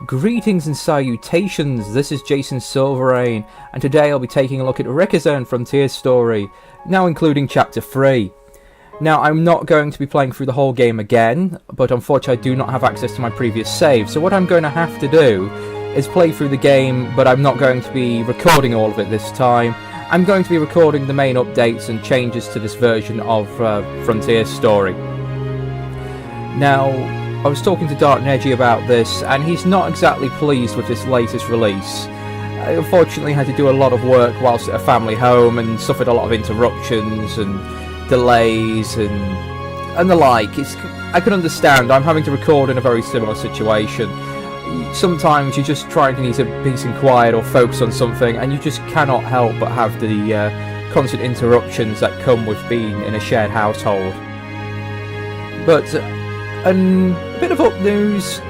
Greetings and salutations, this is Jason Silverain, and today I'll be taking a look at Rakenzarn Frontier Story, now including Chapter 3. Now, I'm not going to be playing through the whole game again, but unfortunately I do not have access to my previous save, so what I'm going to have to do is play through the game, but I'm not going to be recording all of it this time. I'm going to be recording the main updates and changes to this version of Frontier Story. Now, I was talking to Dark Naegi about this, and he's not exactly pleased with this latest release. I unfortunately had to do a lot of work whilst at a family home and suffered a lot of interruptions and delays and the like. I can understand. I'm having to record in a very similar situation. Sometimes you're just trying to need a peace and quiet or focus on something, and you just cannot help but have the constant interruptions that come with being in a shared household. But a bit of up news.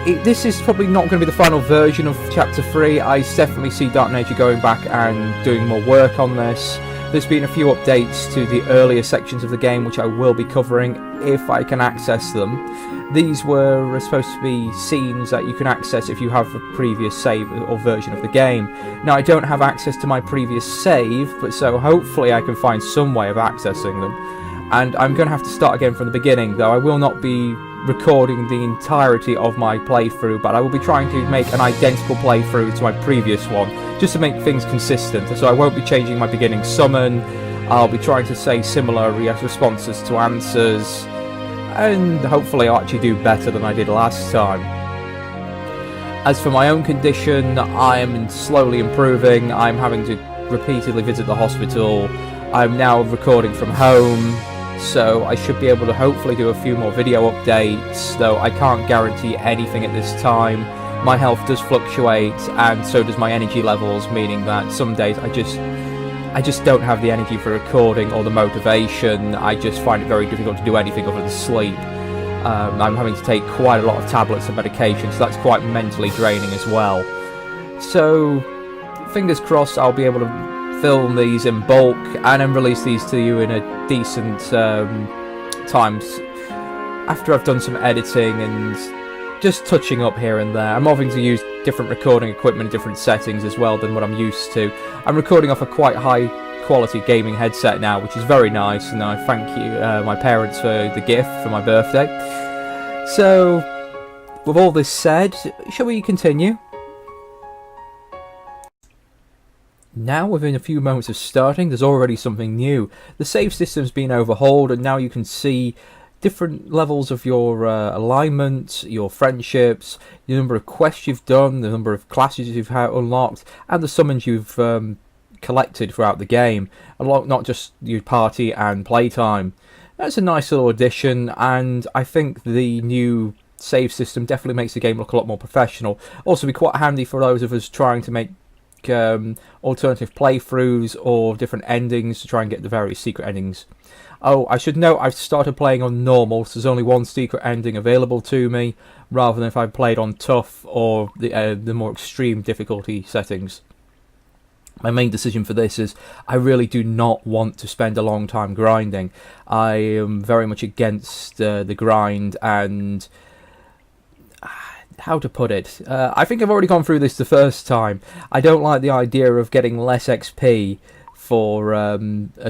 This is probably not going to be the final version of Chapter 3. I definitely see Dark Naegi going back and doing more work on this. There's been a few updates to the earlier sections of the game, which I will be covering if I can access them. These were supposed to be scenes that you can access if you have a previous save or version of the game. Now, I don't have access to my previous save, but so hopefully I can find some way of accessing them. And I'm going to have to start again from the beginning, though I will not be recording the entirety of my playthrough, but I will be trying to make an identical playthrough to my previous one, just to make things consistent. So I won't be changing my beginning summon, I'll be trying to say similar responses to answers, and hopefully I'll actually do better than I did last time. As for my own condition, I am slowly improving. I'm having to repeatedly visit the hospital. I'm now recording from home, so I should be able to hopefully do a few more video updates, though I can't guarantee anything at this time. My health does fluctuate, and so does my energy levels, meaning that some days I just don't have the energy for recording or the motivation. I just find it very difficult to do anything other than sleep. I'm having to take quite a lot of tablets and medication, so that's quite mentally draining as well. So, fingers crossed I'll be able to film these in bulk and then release these to you in a decent times after I've done some editing and just touching up here and there. I'm having to use different recording equipment in different settings as well than what I'm used to. I'm recording off a quite high quality gaming headset now, which is very nice, and I thank you my parents for the gift for my birthday. So with all this said, shall we continue? Now, within a few moments of starting, there's already something new. The save system's been overhauled, and now you can see different levels of your alignment, your friendships, the number of quests you've done, the number of classes you've unlocked, and the summons you've collected throughout the game, not just your party and playtime. That's a nice little addition, and I think the new save system definitely makes the game look a lot more professional. Also be quite handy for those of us trying to make alternative playthroughs or different endings to try and get the various secret endings. Oh, I should note I've started playing on normal, so there's only one secret ending available to me, rather than if I played on tough or the more extreme difficulty settings. My main decision for this is I really do not want to spend a long time grinding. I am very much against the grind, and how to put it? I think I've already gone through this the first time. I don't like the idea of getting less XP for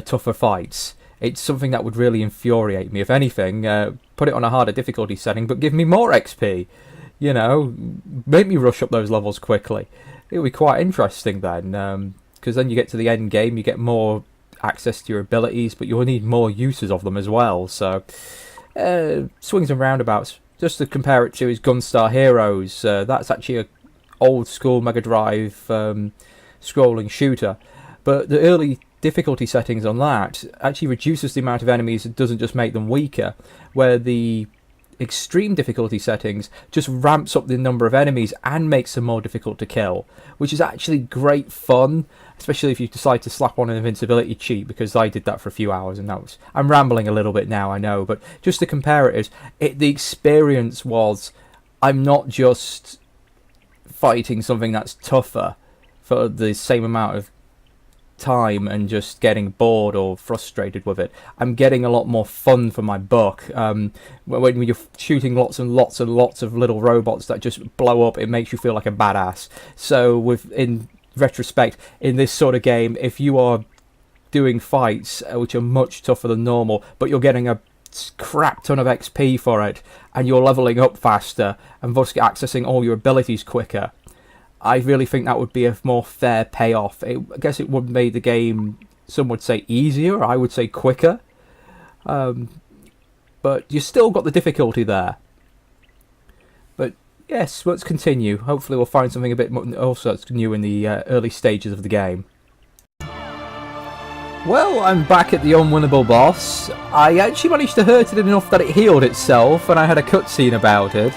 tougher fights. It's something that would really infuriate me. If anything, put it on a harder difficulty setting, but give me more XP. You know, make me rush up those levels quickly. It would be quite interesting then, because then you get to the end game, you get more access to your abilities, but you'll need more uses of them as well. So, swings and roundabouts. Just to compare it to his Gunstar Heroes, that's actually an old school Mega Drive scrolling shooter, but the early difficulty settings on that actually reduces the amount of enemies, it doesn't just make them weaker, where the extreme difficulty settings just ramps up the number of enemies and makes them more difficult to kill, which is actually great fun, especially if you decide to slap on an invincibility cheat, because I did that for a few hours, and I'm rambling a little bit now, I know, but just to compare the experience was, I'm not just fighting something that's tougher for the same amount of time and just getting bored or frustrated with it. I'm getting a lot more fun for my buck. When you're shooting lots and lots and lots of little robots that just blow up, it makes you feel like a badass. So in retrospect, in this sort of game, if you are doing fights which are much tougher than normal, but you're getting a crap ton of XP for it, and you're leveling up faster, and thus accessing all your abilities quicker, I really think that would be a more fair payoff. I guess it would make the game, some would say easier, I would say quicker. But you still got the difficulty there. But yes, let's continue. Hopefully we'll find something a bit more also that's new in the early stages of the game. Well, I'm back at the Unwinnable Boss. I actually managed to hurt it enough that it healed itself, and I had a cutscene about it.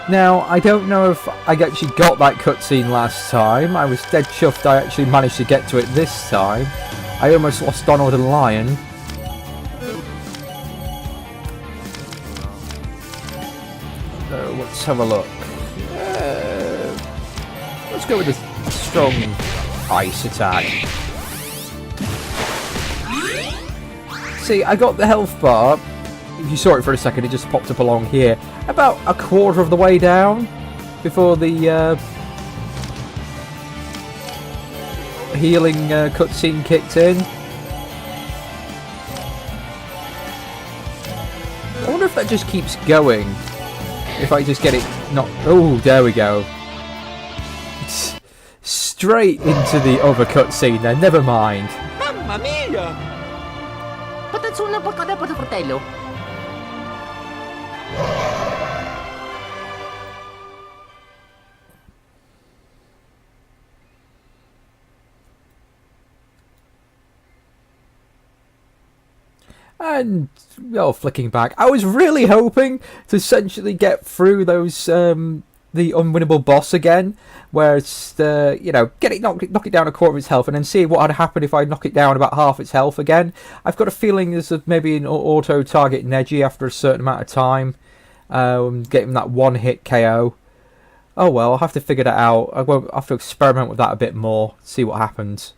Now, I don't know if I actually got that cutscene last time. I was dead chuffed I actually managed to get to it this time. I almost lost Donald and Lion. So, let's have a look. Let's go with a strong ice attack. See, I got the health bar. If you saw it for a second, it just popped up along here. About a quarter of the way down before the healing cutscene kicked in. I wonder if that just keeps going. If I just get it not... Oh, there we go. It's straight into the other cutscene then, never mind. Mamma mia! Patazzone porcata per fratello. And, well, flicking back, I was really hoping to essentially get through those, the Unwinnable Boss again, where it's, you know, knock it down a quarter of its health, and then see what would happen if I knock it down about half its health again. I've got a feeling there's maybe an auto-target Naegi after a certain amount of time, getting that one-hit KO. Oh well, I'll have to figure that out. I won't have to experiment with that a bit more, see what happens.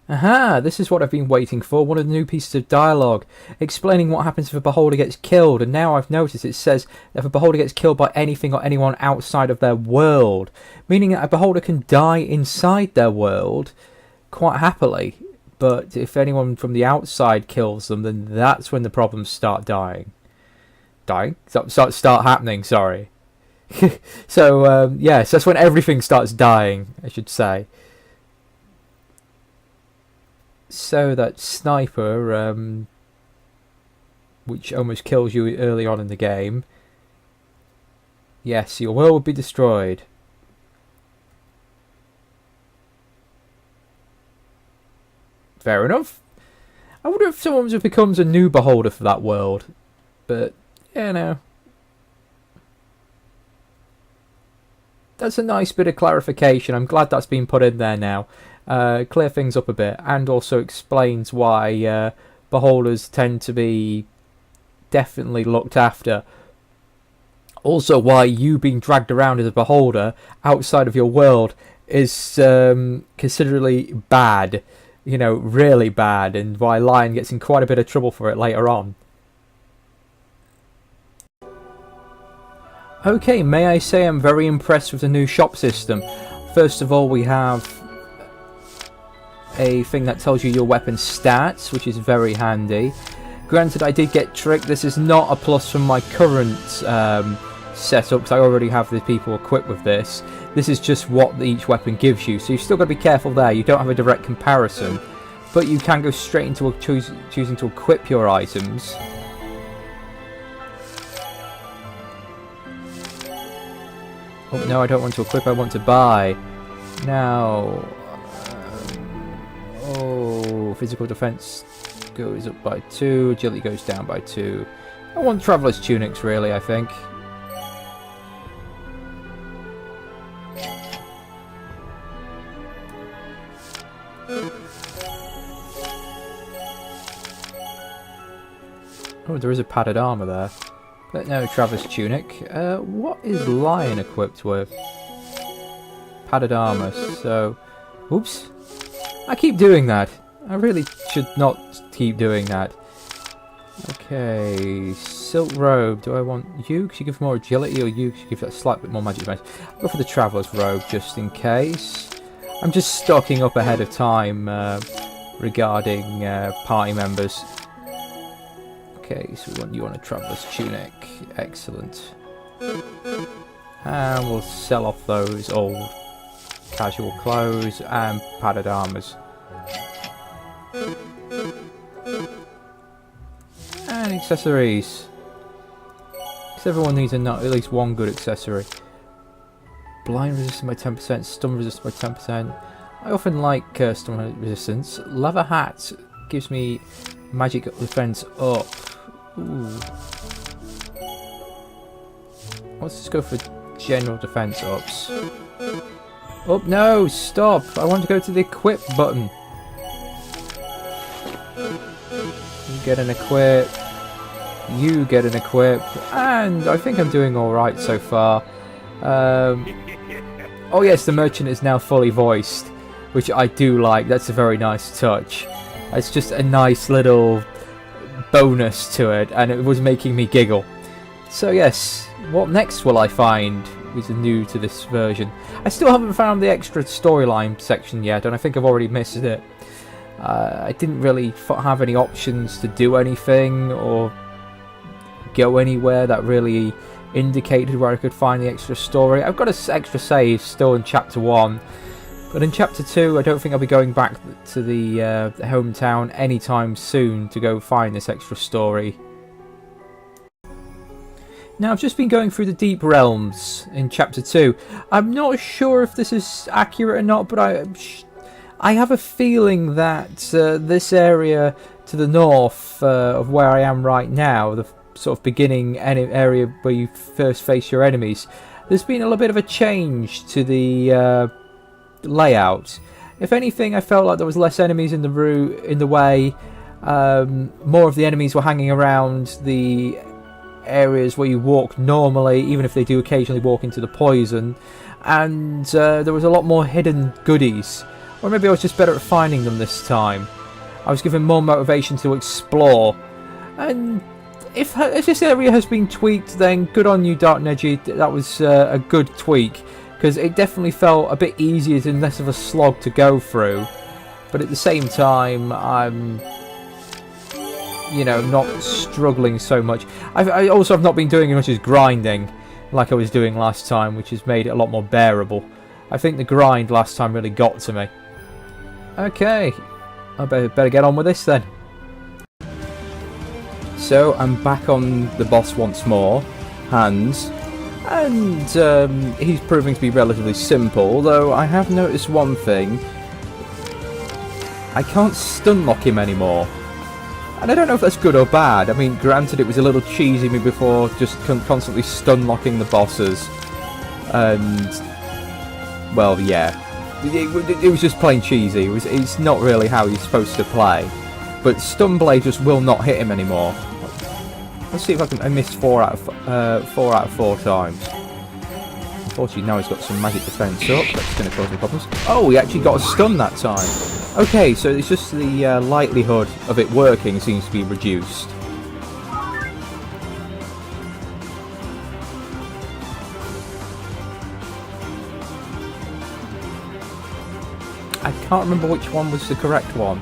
Aha, this is what I've been waiting for, one of the new pieces of dialogue, explaining what happens if a beholder gets killed, and now I've noticed it says if a beholder gets killed by anything or anyone outside of their world, meaning that a beholder can die inside their world quite happily, but if anyone from the outside kills them, then that's when the problems start dying. Start happening, sorry. So, yes, that's when everything starts dying, I should say. So that sniper, which almost kills you early on in the game, yes, your world will be destroyed. Fair enough. I wonder if someone becomes a new beholder for that world, but, you know. That's a nice bit of clarification. I'm glad that's been put in there now. Clear things up a bit, and also explains why beholders tend to be definitely looked after. Also, why you being dragged around as a beholder outside of your world is considerably bad, you know, really bad, and why Lion gets in quite a bit of trouble for it later on. Okay, may I say I'm very impressed with the new shop system. First of all, we have a thing that tells you your weapon stats, which is very handy. Granted, I did get tricked. This is not a plus from my current setup, because I already have the people equipped with this. This is just what each weapon gives you, so you've still got to be careful there. You don't have a direct comparison, but you can go straight into choosing to equip your items. Oh no, I don't want to equip, I want to buy. Now, physical defense goes up by 2, agility goes down by 2. I want Traveler's Tunics, really, I think. Oh, there is a padded armor there. But no, Traveler's Tunic. What is Lion equipped with? Padded armor, so Oops. I keep doing that. I really should not keep doing that. Okay, Silk Robe. Do I want you? Because you give more agility, or you? Because you give that slight bit more magic damage. I'll go for the Traveler's Robe just in case. I'm just stocking up ahead of time regarding party members. Okay, so you want a Traveler's Tunic. Excellent. And we'll sell off those old casual clothes and padded armors. And accessories. Because everyone needs at least one good accessory. Blind resistance by 10%, stun resistance by 10%. I often like stun resistance. Leather hat gives me magic defense up. Ooh. Let's just go for general defense ups. Oh no, stop! I want to go to the equip button. You get an equip. You get an equip. And I think I'm doing alright so far. Oh yes, the merchant is now fully voiced, which I do like. That's a very nice touch. It's just a nice little bonus to it, and it was making me giggle. So yes, what next will I find is new to this version? I still haven't found the extra storyline section yet, and I think I've already missed it. I didn't really have any options to do anything or go anywhere that really indicated where I could find the extra story. I've got an extra save still in Chapter 1, but in Chapter 2 I don't think I'll be going back to the hometown anytime soon to go find this extra story. Now, I've just been going through the Deep Realms in Chapter 2. I'm not sure if this is accurate or not, but I have a feeling that this area to the north of where I am right now, the sort of beginning area where you first face your enemies, there's been a little bit of a change to the layout. If anything, I felt like there was less enemies in the way. More of the enemies were hanging around the areas where you walk normally, even if they do occasionally walk into the poison, and there was a lot more hidden goodies, or maybe I was just better at finding them this time. I was given more motivation to explore, and if this area has been tweaked, then good on you, Dark Naegi. That was a good tweak, because it definitely felt a bit easier and less of a slog to go through, but at the same time I'm not struggling so much. I also have not been doing as much as grinding like I was doing last time, which has made it a lot more bearable. I think the grind last time really got to me. Okay, I better get on with this then. So I'm back on the boss once more, Hans, and he's proving to be relatively simple, although I have noticed one thing. I can't stun lock him anymore. And I don't know if that's good or bad. I mean, granted, it was a little cheesy me before, just constantly stun locking the bosses. And, well, yeah. It was just plain cheesy. It's not really how you're supposed to play. But Stun Blade just will not hit him anymore. Let's see if I missed 4 out of 4 times. Unfortunately, now he's got some magic defense up. That's going to cause me problems. Oh, he actually got a stun that time. Okay, so it's just the likelihood of it working seems to be reduced. I can't remember which one was the correct one.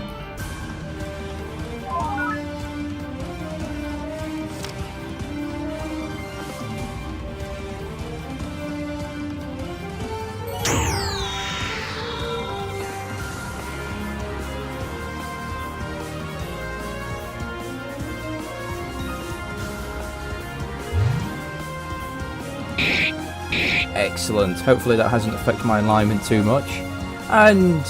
Excellent. Hopefully that hasn't affected my alignment too much. And,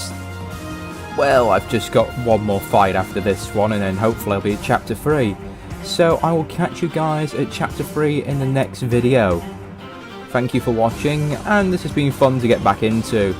well, I've just got one more fight after this one, and then hopefully I'll be at Chapter 3. So I will catch you guys at Chapter 3 in the next video. Thank you for watching, and this has been fun to get back into.